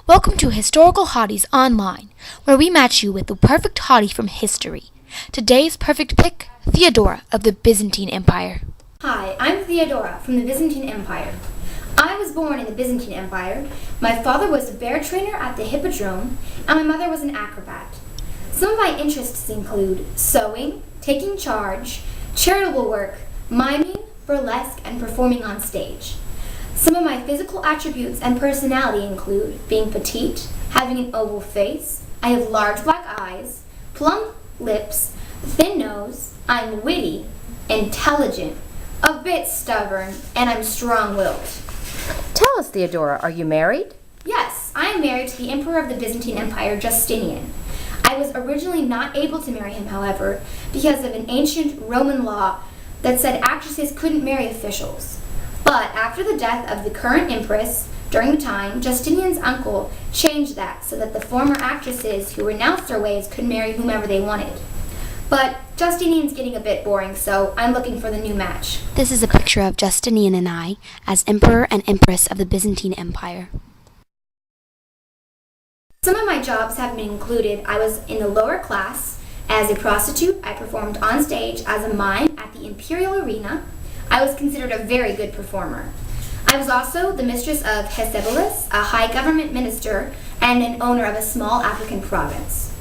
Welcome to Historical Hotties Online, where we match you with the perfect hottie from history. Today's perfect pick, Theodora of the Byzantine Empire. Hi, I'm Theodora from the Byzantine Empire. I was born in the Byzantine Empire. My father was a bear trainer at the Hippodrome, and my mother was an acrobat. Some of my interests include sewing, taking charge, charitable work, miming, burlesque, and performing on stage. Some of my physical attributes and personality include being petite, having an oval face, I have large black eyes, plump lips, thin nose, I'm witty, intelligent, a bit stubborn, and I'm strong-willed. Tell us, Theodora, are you married? Yes, I am married to the Emperor of the Byzantine Empire, Justinian. I was originally not able to marry him, however, because of an ancient Roman law that said actresses couldn't marry officials. But after the death of the current empress, during the time, Justinian's uncle changed that so that the former actresses who renounced their ways could marry whomever they wanted. But Justinian's getting a bit boring, so I'm looking for the new match. This is a picture of Justinian and I as Emperor and Empress of the Byzantine Empire. Some of my jobs have been included. I was in the lower class as a prostitute. I performed on stage as a mime at the Imperial Arena. I was considered a very good performer. I was also the mistress of Hesebulus, a high government minister, and an owner of a small African province.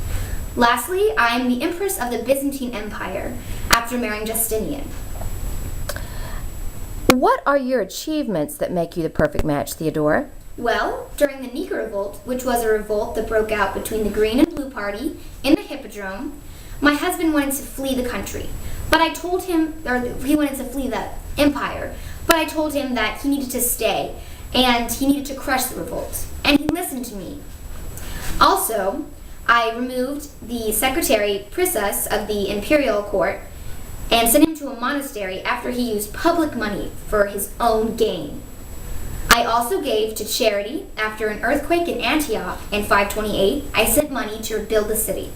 Lastly, I am the Empress of the Byzantine Empire after marrying Justinian. What are your achievements that make you the perfect match, Theodora? Well, during the Nika Revolt, which was a revolt that broke out between the Green and Blue Party in the Hippodrome, my husband wanted to flee the country. But I told him, or he wanted to flee the empire, but I told him that he needed to stay and he needed to crush the revolt. And he listened to me. Also, I removed the secretary Priscus of the imperial court and sent him to a monastery after he used public money for his own gain. I also gave to charity. After an earthquake in Antioch in 528, I sent money to rebuild the city.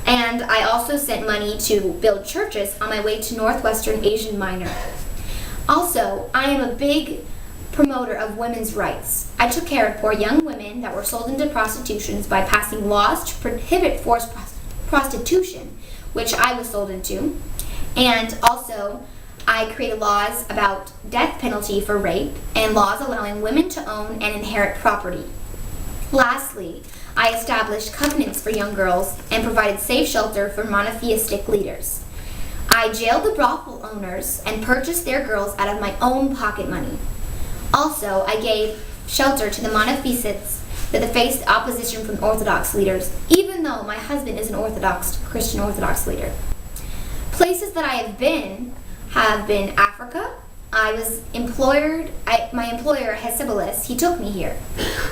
And I also sent money to build churches on my way to northwestern Asia Minor. Also, I am a big promoter of women's rights. I took care of poor young women that were sold into prostitution by passing laws to prohibit forced prostitution, which I was sold into. And also, I created laws about death penalty for rape and laws allowing women to own and inherit property. Lastly, I established covenants for young girls and provided safe shelter for monotheistic leaders. I jailed the brothel owners and purchased their girls out of my own pocket money. Also, I gave shelter to the monotheists that faced opposition from Orthodox leaders, even though my husband is an Christian Orthodox leader. Places that I have been Africa. I was my employer, Hesebulus, he took me here.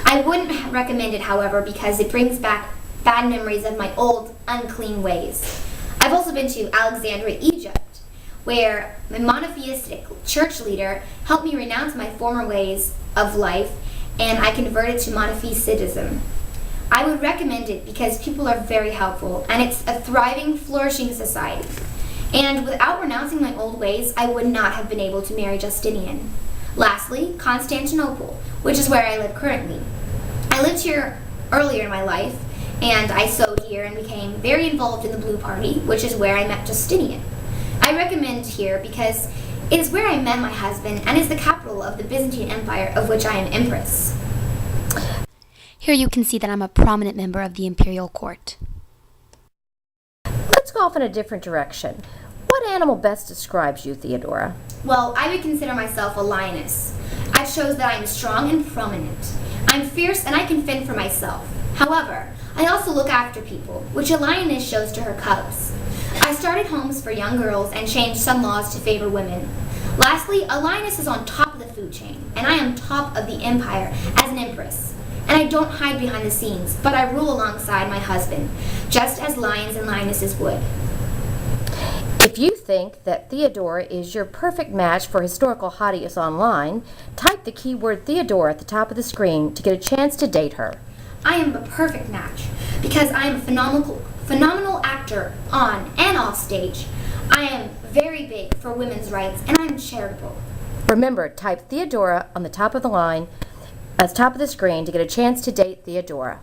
I wouldn't recommend it, however, because it brings back bad memories of my old, unclean ways. I've also been to Alexandria, Egypt, where a monotheistic church leader helped me renounce my former ways of life, and I converted to monotheicism. I would recommend it because people are very helpful, and it's a thriving, flourishing society. And without renouncing my old ways, I would not have been able to marry Justinian. Lastly, Constantinople, which is where I live currently. I lived here earlier in my life, and I sewed here and became very involved in the Blue Party, which is where I met Justinian. I recommend here because it is where I met my husband and is the capital of the Byzantine Empire, of which I am empress. Here you can see that I'm a prominent member of the imperial court. Let's go off in a different direction. What animal best describes you, Theodora? Well, I would consider myself a lioness. I shows that I am strong and prominent. I'm fierce and I can fend for myself. However, I also look after people, which a lioness shows to her cubs. I started homes for young girls and changed some laws to favor women. Lastly, a lioness is on top of the food chain, and I am top of the empire as an empress. And I don't hide behind the scenes, but I rule alongside my husband, just as lions and lionesses would. If you think that Theodora is your perfect match for Historical Hotties Online, type the keyword Theodora at the top of the screen to get a chance to date her. I am a perfect match because I am a phenomenal actor on and off stage. I am very big for women's rights and I am charitable. Remember, type Theodora on the top of the line at the top of the screen to get a chance to date Theodora.